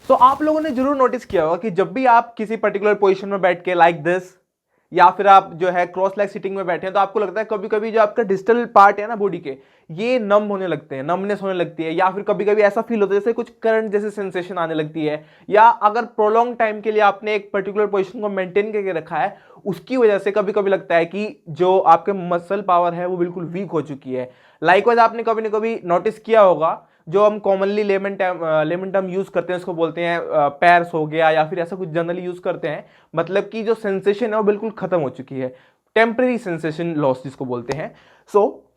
सो आप लोगों ने जरूर नोटिस किया होगा कि जब भी आप किसी पर्टिकुलर पोजीशन में बैठ के लाइक दिस या फिर आप जो है क्रॉस लेग सिटिंग में बैठे हैं तो आपको लगता है कभी कभी जो आपका डिजिटल पार्ट है ना बॉडी के, ये नम होने लगते हैं, नमनेस होने लगती है, या फिर कभी कभी ऐसा फील होता है जैसे कुछ करंट जैसे सेंसेशन आने लगती है, या अगर प्रोलॉन्ग टाइम के लिए आपने एक पर्टिकुलर पोजीशन को मेंटेन करके रखा है उसकी वजह से कभी कभी लगता है कि जो आपके मसल पावर है वो बिल्कुल वीक हो चुकी है। लाइकवाइज आपने कभी ना कभी नोटिस किया होगा, जो हम कॉमनली लेमन टर्म यूज करते हैं उसको बोलते हैं पैर्स हो गया, या फिर ऐसा कुछ जनरली यूज करते हैं, मतलब कि जो सेंसेशन है वो बिल्कुल खत्म हो चुकी है, टेम्परेरी सेंसेशन लॉस जिसको बोलते हैं। सो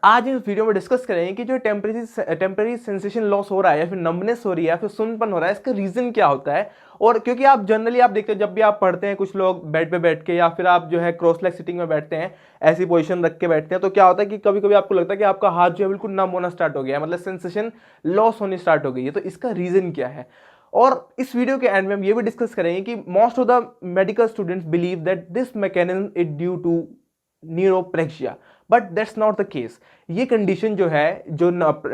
आज इस वीडियो में डिस्कस करेंगे कि जो टेम्परेरी सेंसेशन लॉस हो रहा है या फिर नंबनेस हो रही है या फिर सुनपन हो रहा है, इसका रीजन क्या होता है। और क्योंकि आप जनरली आप देखते हैं जब भी आप पढ़ते हैं, कुछ लोग बेड पे बैठ के या फिर आप जो है क्रॉस लेग सिटिंग में बैठते हैं, ऐसी पोजीशन रख के बैठते हैं, तो क्या होता है कि कभी कभी आपको लगता है कि आपका हाथ जो है बिल्कुल नम होना स्टार्ट हो गया है, मतलब सेंसेशन लॉस होनी स्टार्ट हो गई है। तो इसका रीजन क्या है, और इस वीडियो के एंड में हम ये भी डिस्कस करेंगे कि most of the medical students believe that this mechanism is due to neuropraxia, but that's not the case. ये कंडीशन जो है, जो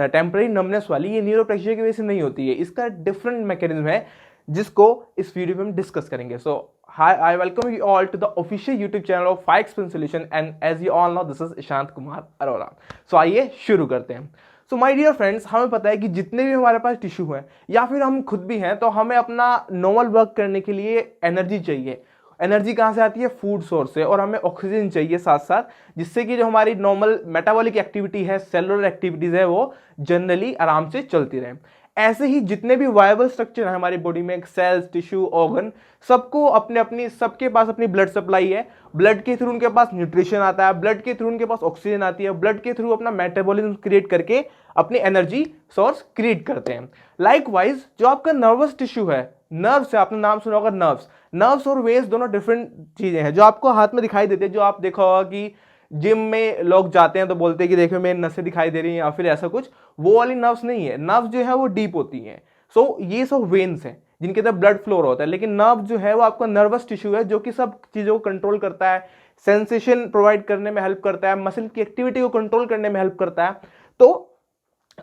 टेम्पररी नमनेस वाली, ये न्यूरोप्रेक्सिया की वजह से नहीं होती है, इसका डिफरेंट मैकेनिज्म है जिसको इस वीडियो में हम डिस्कस करेंगे। So hi, I welcome you all to the official YouTube channel of five expense solution, and as you all know this is Ishant Kumar Arora. सो आइए शुरू करते हैं। सो माय डियर फ्रेंड्स, हमें पता है कि जितने भी हमारे पास टिश्यू हैं या फिर हम खुद भी हैं, तो हमें अपना नॉर्मल वर्क करने के लिए एनर्जी चाहिए। एनर्जी कहाँ से आती है? फूड सोर्स से, और हमें ऑक्सीजन चाहिए साथ साथ, जिससे कि जो हमारी नॉर्मल मेटाबॉलिक एक्टिविटी है, सेलुलर एक्टिविटीज है, वो जनरली आराम से चलती रहे। ऐसे ही जितने भी वायबल स्ट्रक्चर है हमारी बॉडी में, सेल्स, टिश्यू, ऑर्गन, सबको अपने अपनी सबके पास अपनी ब्लड सप्लाई है। ब्लड के थ्रू उनके पास न्यूट्रिशन आता है, ब्लड के थ्रू उनके पास ऑक्सीजन आती है, ब्लड के थ्रू अपना मेटाबॉलिज्म क्रिएट करके अपनी एनर्जी सोर्स क्रिएट करते हैं। लाइकवाइज जो आपका नर्वस टिश्यू है, नर्व्स है, आपने नाम सुना होगा नर्व्स। नर्व्स और वेव्स दोनों डिफरेंट चीजें हैं जो आपको हाथ में दिखाई देती है। जो आप देखा होगा कि जिम में लोग जाते हैं तो बोलते हैं कि देखो मेरी नसें दिखाई दे रही हैं या फिर ऐसा कुछ, वो वाली नर्व्स नहीं है। नर्व्स जो है वो डीप होती हैं। सो ये सब वेन्स हैं जिनके अंदर ब्लड फ्लो होता है, लेकिन नर्व जो है वो आपका नर्वस टिश्यू है जो कि सब चीजों को कंट्रोल करता है, सेंसेशन प्रोवाइड करने में हेल्प करता है, मसल की एक्टिविटी को कंट्रोल करने में हेल्प करता है। तो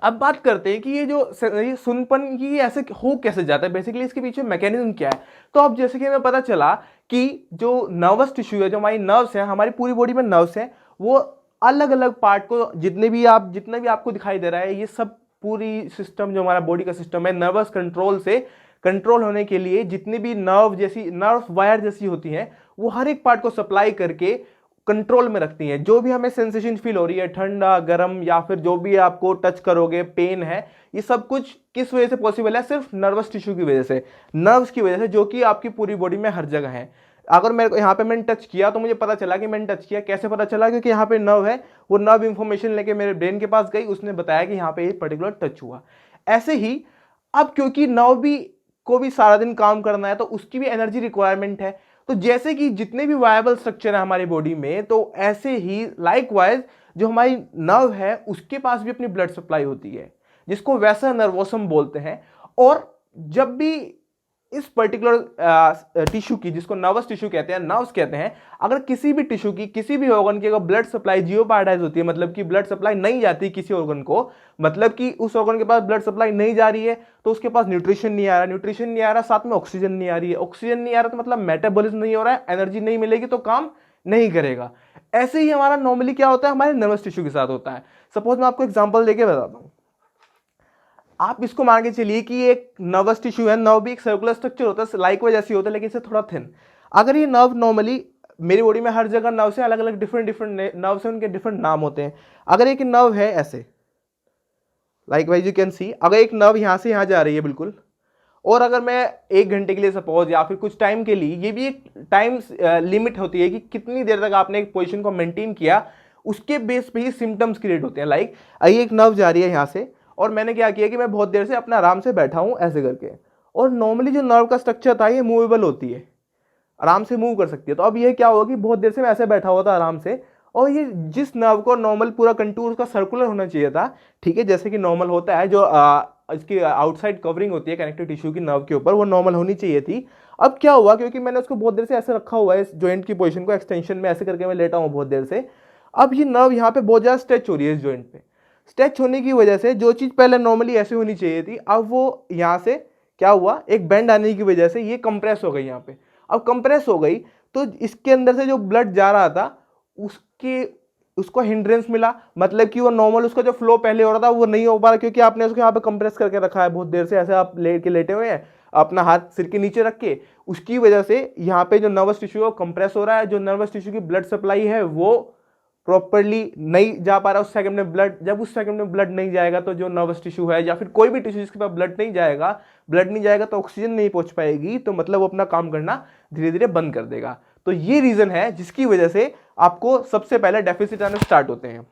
अब बात करते हैं कि ये जो ये सुनपन की ऐसे हो कैसे जाता है, बेसिकली इसके पीछे मैकेनिज्म क्या है। तो अब जैसे कि हमें पता चला कि जो नर्वस टिश्यू है, जो हमारी नर्व्स हैं, हमारी पूरी बॉडी में नर्व्स हैं, वो अलग अलग पार्ट को जितने भी आपको दिखाई दे रहा है, ये सब पूरी सिस्टम जो हमारा बॉडी का सिस्टम है, नर्वस कंट्रोल से कंट्रोल होने के लिए जितनी भी नर्व वायर जैसी होती हैं, वो हर एक पार्ट को सप्लाई करके कंट्रोल में रखती हैं। जो भी हमें सेंसेशन फील हो रही है, ठंडा, गर्म, या फिर जो भी आपको टच करोगे पेन है, ये सब कुछ किस वजह से पॉसिबल है? सिर्फ नर्वस टिश्यू की वजह से, नर्व्स की वजह से, जो कि आपकी पूरी बॉडी में हर जगह है। अगर मेरे को यहाँ पे मैंने टच किया तो मुझे पता चला कि मैंने टच किया। कैसे पता चला? क्योंकि यहाँ पे नर्व है, वो नर्व इंफॉर्मेशन लेके मेरे ब्रेन के पास गई, उसने बताया कि यहाँ पे ये पर्टिकुलर टच हुआ। ऐसे ही अब क्योंकि नर्व भी को भी सारा दिन काम करना है, तो उसकी भी एनर्जी रिक्वायरमेंट है। तो जैसे कि जितने भी वायबल स्ट्रक्चर है हमारी बॉडी में, तो ऐसे ही लाइकवाइज जो हमारी नर्व है उसके पास भी अपनी ब्लड सप्लाई होती है, जिसको वैसा नर्वोसम बोलते हैं। और जब भी इस पर्टिकुलर टिश्यू की, जिसको नर्वस टिश्यू कहते हैं, नर्व्स कहते हैं, अगर किसी भी टिश्यू की, किसी भी ऑर्गन की अगर ब्लड सप्लाई जियोपार्डाइज होती है, मतलब कि ब्लड सप्लाई नहीं जाती किसी ऑर्गन को, मतलब कि उस ऑर्गन के पास ब्लड सप्लाई नहीं जा रही है, तो उसके पास न्यूट्रिशन नहीं आ रहा, न्यूट्रिशन नहीं आ रहा, साथ में ऑक्सीजन नहीं आ रही है, ऑक्सीजन नहीं आ रहा तो मतलब मेटाबॉलिज्म नहीं हो रहा है, एनर्जी नहीं मिलेगी तो काम नहीं करेगा। ऐसे ही हमारा नॉर्मली क्या होता है, हमारे नर्वस टिश्यू के साथ होता है। सपोज मैं आपको एग्जाम्पल देके बताता हूँ। आप इसको मान के चलिए कि एक नर्वस टिश्यू है, नर्व भी एक सर्कुलर स्ट्रक्चर होता है, लाइकवाइज ऐसी होता है, लेकिन इससे थोड़ा थिन। अगर ये नर्व नॉर्मली मेरी बॉडी में हर जगह नर्व से अलग अलग डिफरेंट नर्व से उनके डिफरेंट नाम होते हैं। अगर एक नर्व है ऐसे, लाइकवाइज यू कैन सी, अगर एक नर्व यहां से यहां जा रही है बिल्कुल, और अगर मैं 1 घंटे के लिए सपोज या फिर कुछ टाइम के लिए, ये भी एक टाइम लिमिट होती है कि कितनी देर तक आपने एक पोजीशन को मेंटेन किया, उसके बेस पे ही सिम्टम्स क्रिएट होते हैं। लाइक एक नर्व जा रही है यहाँ से, और मैंने क्या किया कि मैं बहुत देर से अपना आराम से बैठा हूँ ऐसे करके, और नॉर्मली जो नर्व का स्ट्रक्चर था ये मूवेबल होती है, आराम से मूव कर सकती है। तो अब ये क्या होगा कि बहुत देर से मैं ऐसे बैठा हुआ था आराम से, और ये जिस नर्व को नॉर्मल पूरा कंटूर उसका सर्कुलर होना चाहिए था, ठीक है, जैसे कि नॉर्मल होता है, जो इसकी आउटसाइड कवरिंग होती है कनेक्टिव टिश्यू की नर्व के ऊपर, वो नॉर्मल होनी चाहिए थी। अब क्या हुआ, क्योंकि मैंने उसको बहुत देर से ऐसे रखा हुआ है, इस जॉइंट की पोजीशन को एक्सटेंशन में ऐसे करके मैं लेटा हूँ बहुत देर से, अब ये नर्व यहाँ पे बहुत ज़्यादा स्ट्रेच हो रही है इस जॉइंट पे। स्ट्रेच होने की वजह से जो चीज़ पहले नॉर्मली ऐसे होनी चाहिए थी, अब वो यहाँ से क्या हुआ, एक बेंड आने की वजह से ये कंप्रेस हो गई यहाँ पे। अब कंप्रेस हो गई तो इसके अंदर से जो ब्लड जा रहा था उसको हिंड्रेंस मिला, मतलब कि वो नॉर्मल उसका जो फ्लो पहले हो रहा था वो नहीं हो पा रहा, क्योंकि आपने उसको यहाँ पे कंप्रेस करके रखा है बहुत देर से, ऐसे आप लेटे हुए हैं अपना हाथ सिर के नीचे रख के, उसकी वजह से यहाँ पे जो नर्वस टिश्यू है वो कंप्रेस हो रहा है, जो नर्वस टिश्यू की ब्लड सप्लाई है वो प्रॉपरली नहीं जा पा रहा उस सेकंड में ब्लड। जब उस सेकंड में ब्लड नहीं जाएगा तो जो नर्वस टिश्यू है या फिर कोई भी टिश्यू जिसके पास ब्लड नहीं जाएगा तो ऑक्सीजन नहीं पहुंच पाएगी, तो मतलब वो अपना काम करना धीरे धीरे बंद कर देगा। तो ये रीजन है जिसकी वजह से आपको सबसे पहले डेफिसिट आने स्टार्ट होते हैं।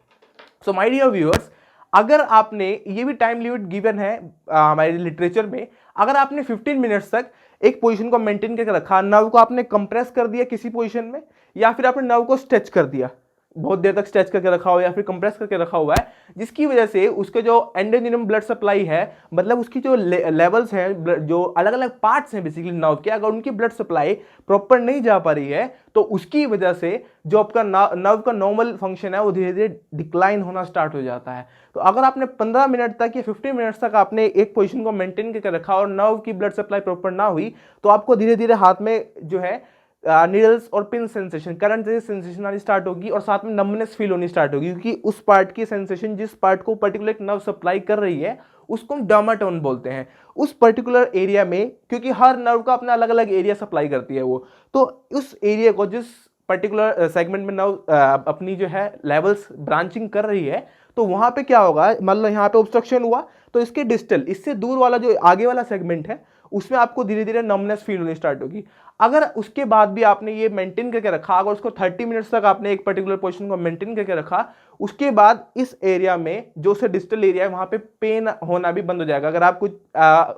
सो माय डियर व्यूअर्स, अगर आपने, ये भी टाइम लिमिट गिवन है हमारे लिटरेचर में, अगर आपने 15 मिनट्स तक एक पोजीशन को मेंटेन करके रखा, नर्व को आपने कंप्रेस कर दिया किसी पोजीशन में, या फिर आपने नर्व को स्ट्रेच कर दिया, बहुत देर तक स्ट्रेच करके रखा हो या फिर कंप्रेस करके रखा हुआ है, जिसकी वजह से उसके जो एंडोजेनम ब्लड सप्लाई है, मतलब उसकी जो लेवल्स हैं, जो अलग अलग पार्ट्स हैं बेसिकली नर्व के, अगर उनकी ब्लड सप्लाई प्रॉपर नहीं जा पा रही है तो उसकी वजह से जो आपका नर्व का नॉर्मल फंक्शन है वो धीरे धीरे डिक्लाइन होना स्टार्ट हो जाता है। तो अगर आपने 15 मिनट तक या 15 मिनट्स तक आपने एक पोजीशन को मेंटेन करके रखा और नर्व की ब्लड सप्लाई प्रॉपर ना हुई, तो आपको धीरे धीरे हाथ में जो है नीडल्स और पिन सेंसेशन, करंट जैसी सेंसेशन आनी स्टार्ट होगी और साथ में नमनेस फील होनी स्टार्ट होगी, क्योंकि उस पार्ट की सेंसेशन जिस पार्ट को पर्टिकुलर एक नर्व सप्लाई कर रही है उसको हम डर्माटोन बोलते हैं। उस पर्टिकुलर एरिया में, क्योंकि हर नर्व का अपना अलग अलग एरिया सप्लाई करती है वो, तो उस एरिया को जिस पर्टिकुलर सेगमेंट में नर्व अपनी जो है लेवल्स ब्रांचिंग कर रही है, तो वहां पे क्या होगा, मतलब यहाँ पे ऑब्स्ट्रक्शन हुआ तो इसके डिस्टल, इससे दूर वाला जो आगे वाला सेगमेंट है उसमें आपको धीरे धीरे नमनेस फील होनी स्टार्ट होगी। अगर उसके बाद भी आपने ये मेंटेन करके रखा, अगर उसको 30 मिनट्स तक आपने एक पर्टिकुलर पोजीशन को मेंटेन करके रखा, उसके बाद इस एरिया में जो से डिस्टल एरिया है वहां पे पेन होना भी बंद हो जाएगा। अगर आप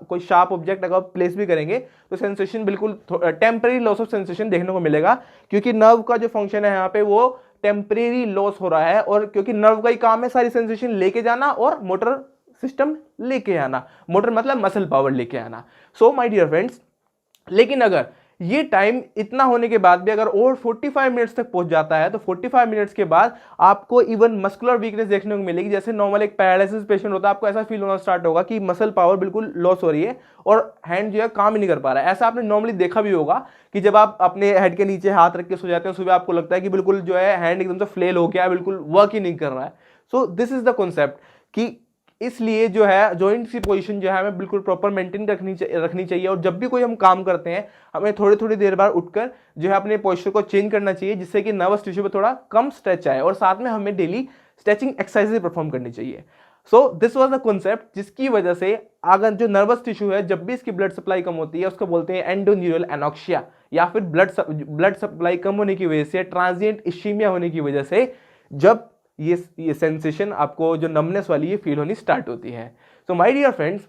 कोई शार्प ऑब्जेक्ट अगर प्लेस भी करेंगे तो सेंसेशन बिल्कुल टेम्पररी लॉस ऑफ सेंसेशन देखने को मिलेगा, क्योंकि नर्व का जो फंक्शन है यहाँ पे वो टेम्परेरी लॉस हो रहा है, और क्योंकि नर्व का ही काम है सारी सेंसेशन लेके जाना और मोटर सिस्टम लेके आना, मोटर मतलब मसल पावर लेके आना। सो माय डियर फ्रेंड्स, लेकिन अगर ये टाइम इतना होने के बाद भी अगर और 45 मिनट्स तक पहुंच जाता है, तो 45 मिनट्स के बाद आपको इवन मस्कुलर वीकनेस देखने को मिलेगी। जैसे नॉर्मल एक पैरालिसिस पेशेंट होता है, आपको ऐसा फील होना स्टार्ट होगा कि मसल पावर बिल्कुल लॉस हो रही है और हैंड जो है काम ही नहीं कर पा रहा है। ऐसा आपने नॉर्मली देखा भी होगा कि जब आप अपने हेड के नीचे हाथ रख के सो जाते हैं, सुबह आपको लगता है कि बिल्कुल जो है हैंड एकदम से फ्लेल हो गया है, बिल्कुल वर्क ही नहीं कर रहा है। सो दिस इज द कॉन्सेप्ट कि इसलिए जो है जॉइंट की पोजीशन जो है हमें बिल्कुल प्रॉपर मेंटेन रखनी चाहिए, और जब भी कोई हम काम करते हैं हमें थोड़ी थोड़ी देर बाद उठकर जो है अपने पोस्चर को चेंज करना चाहिए, जिससे कि नर्वस टिश्यू पे थोड़ा कम स्ट्रेच आए, और साथ में हमें डेली स्ट्रेचिंग एक्सरसाइजेज परफॉर्म करनी चाहिए। So this was the concept, जिसकी वजह से अगर जो नर्वस टिश्यू है जब भी इसकी ब्लड सप्लाई कम होती है उसको बोलते हैं एंडोन्यूरल एनॉक्सिया, या फिर ब्लड सप्लाई कम होने की वजह से, ट्रांजिएंट इश्चीमिया होने की वजह से, जब ये सेंसेशन आपको जो नमनेस वाली ये फील होनी स्टार्ट होती है। सो माय डियर फ्रेंड्स,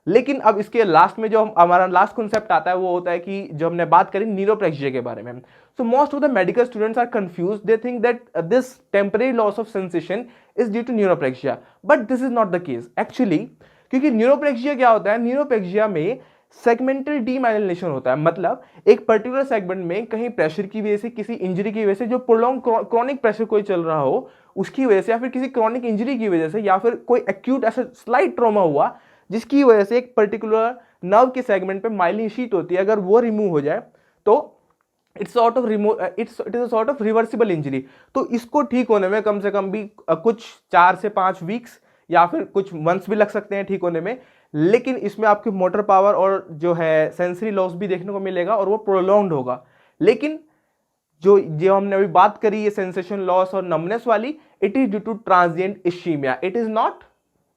लेकिन अब इसके लास्ट में जो हमारा लास्ट कॉन्सेप्ट आता है वो होता है कि जो हमने बात करी न्यूरोप्लेक्सिया के बारे में। So most of the medical students are confused, they think that this temporary loss of sensation is due to neuropraxia, but this is not the case actually. क्योंकि न्यूरोप्लेक्सिया क्या होता है, न्यूरोप्लेक्सिया में सेगमेंटल डीमाइलिनेशन होता है, मतलब एक पर्टिकुलर सेगमेंट में कहीं प्रेशर की वजह से, किसी इंजरी की वजह से, जो प्रोलॉन्ग क्रॉनिक प्रेशर कोई चल रहा हो उसकी वजह से, या फिर किसी क्रॉनिक इंजरी की वजह से, या फिर कोई एक्यूट ऐसा स्लाइट ट्रॉमा हुआ जिसकी वजह से एक पर्टिकुलर नर्व के सेगमेंट पे माइलिन शीट होती है, अगर वो रिमूव हो जाए तो it is a sort of reversible injury. तो इसको ठीक होने में कम से कम भी कुछ 4 से 5 वीक्स या फिर कुछ मंथ्स भी लग सकते हैं ठीक होने में, लेकिन इसमें आपकी मोटर पावर और जो है सेंसरी लॉस भी देखने को मिलेगा और वो प्रोलॉन्ग्ड होगा। लेकिन जो हमने अभी बात करी ये सेंसेशन लॉस और नमनेस वाली, it is due to transient ischaemia, it is not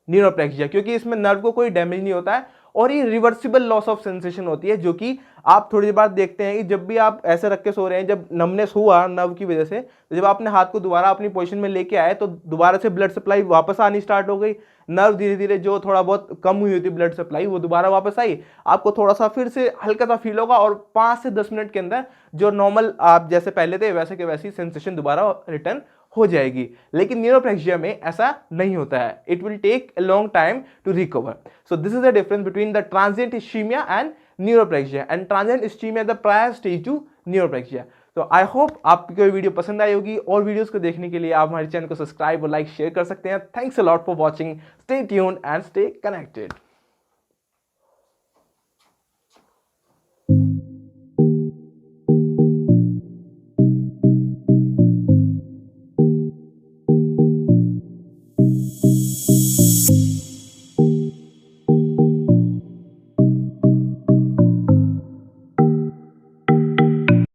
neuropraxia, क्योंकि इसमें नर्व को कोई डैमेज नहीं होता है और ये रिवर्सिबल लॉस ऑफ सेंसेशन होती है, जो कि आप थोड़ी देर बाद देखते हैं कि जब भी आप ऐसे रख के सो रहे हैं, जब नमनेस हुआ नर्व की वजह से, तो जब आपने हाथ को दोबारा अपनी पोजीशन में लेके आए तो दोबारा से ब्लड सप्लाई वापस आनी स्टार्ट हो गई, नर्व धीरे धीरे जो थोड़ा बहुत कम हुई थी ब्लड सप्लाई वो दोबारा वापस आई, आपको थोड़ा सा फिर से हल्का सा फील होगा और 5 से 10 मिनट के अंदर जो नॉर्मल आप जैसे पहले थे वैसे के वैसी सेंसेशन दोबारा रिटर्न हो जाएगी। लेकिन न्यूरोप्लेक्सिया में ऐसा नहीं होता है, it will take a long time to recover. So this is the difference between the transient ischaemia and neuropraxia, and transient ischaemia the prior stage to neuropraxia. तो आई होप आपको ये वीडियो पसंद आई होगी, और वीडियोस को देखने के लिए आप हमारे चैनल को सब्सक्राइब और लाइक शेयर कर सकते हैं। Thanks a lot for watching, stay tuned and stay connected.